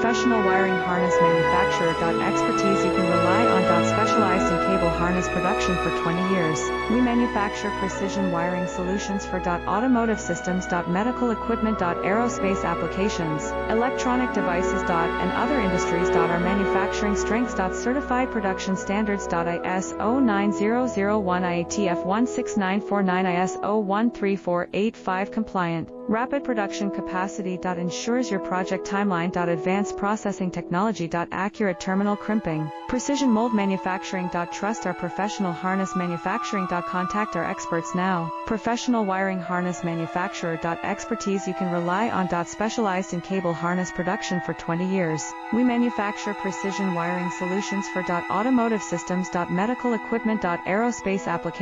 Professional wiring harness manufacturer. Expertise you can rely on. Specialized in cable harness production for 20 years. We manufacture precision wiring solutions for automotive systems, medical equipment, aerospace applications, electronic devices, and other industries. Our manufacturing strengths. Certified production standards. ISO 9001 IATF 16949 ISO 13485 compliant. Rapid production capacity. Ensures your project timeline. Advanced processing technology. Accurate terminal crimping. Precision mold manufacturing. Trust our professional harness manufacturing. Contact our experts now. Professional wiring harness manufacturer. Expertise you can rely on. Specialized in cable harness production for 20 years. We manufacture precision wiring solutions for automotive systems, medical equipment, aerospace applications.